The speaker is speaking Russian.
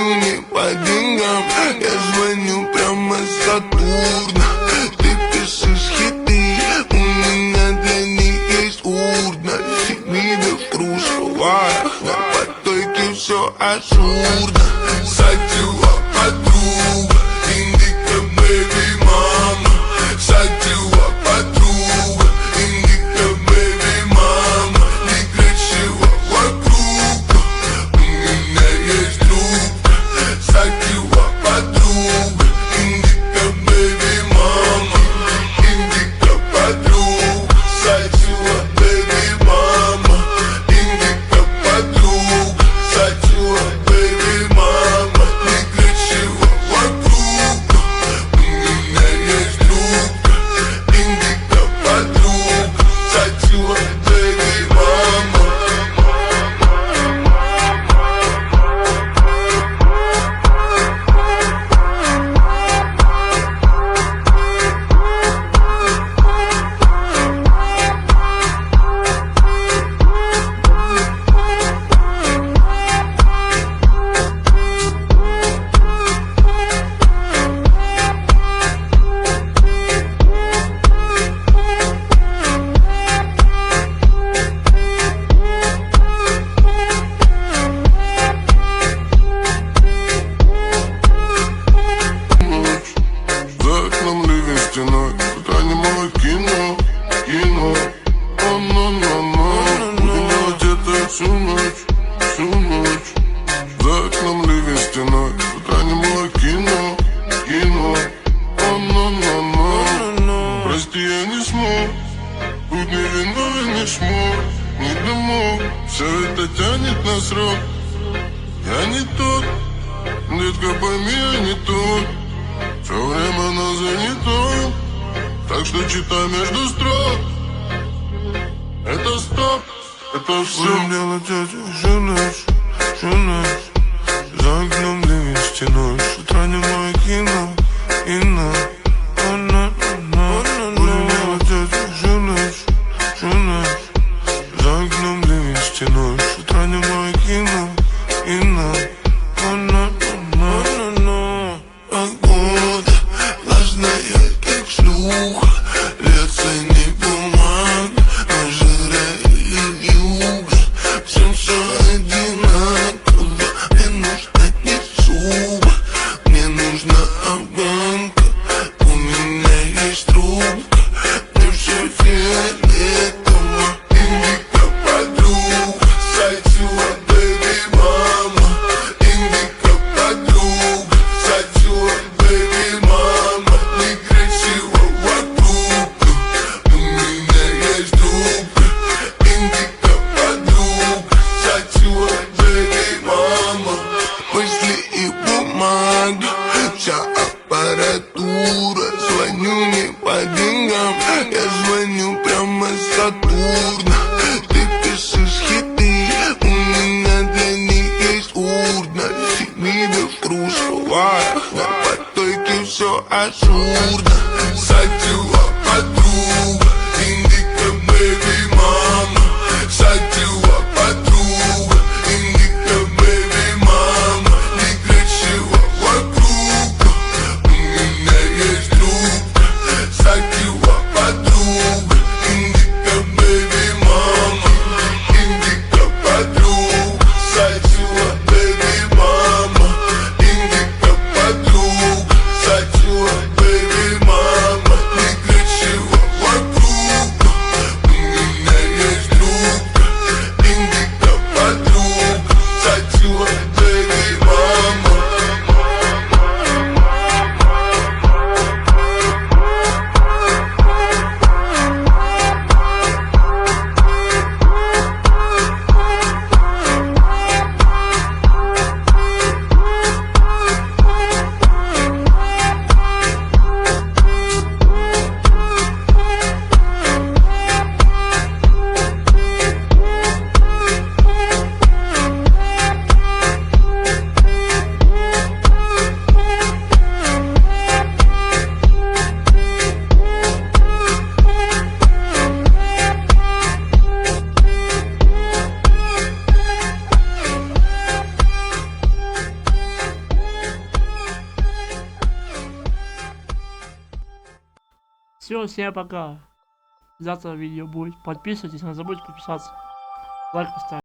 звоню не по деньгам, я звоню прямо с Сатурна. Ты пишешь хиты, у меня для них есть урна. Видов кружковая, на потоке все ажурно. Садила подруга, индика бэби мама. Садила подруга, индика бэби мама. Не кричала вокруг, у меня есть друг. Садила подруга, индика бэби мама. Индика подруга, садила бэби мама. Индика подруга, садила бэби мама. Не кричала вокруг, у меня есть друг. Индика подруга, садила бэби мама. За окном ливень стеной, тут аниме кино, кино. Будем делать это всю ночь, всю ночь. За окном ливень стеной, тут аниме кино, кино. Прости, я не смог, тут не виновен, не шмор, не домой. Все это тянет на срок. Я не тот, детка, пойми, я не тот. Все время на занято, так что читай между строк. Это стоп, это все. Будем делать это всю ночь, всю ночь. За окном ливень стеной, с утра немое кино, кино. Будем делать это всю ночь, всю ночь. За окном ливень стеной, с утра немое кино, кино. Погода влажная, как шлюха. Льется не бумага, а жира и юга. Всем все одинаково. Мне нужна не шуба, мне нужна афганка. У меня есть трубка, мне все фиолетово. Индика подруга, садила бэби мама. Индика подруга, садила бэби мама. Не кричала вокруг, у меня есть друг. Индика подруга, садила бэби мама. Мысли и бумага, вся аппаратура. Звоню не по деньгам, я звоню прямо с Сатурна. Ты пишешь хиты, у меня для них есть урна. Видов кружковая, на потоке все ажурно. Садила подруга, индика бэби мама. Садила подруга, индика бэби мама. Не кричала вокруг, у меня есть друг. Садила подруга, индика бэби мама. Индика подруга, садила бэби мама. Индика подруга, садила бэби мама. Не Все, всем пока. Завтра видео будет. Подписывайтесь, не забудьте подписаться. Лайк поставить.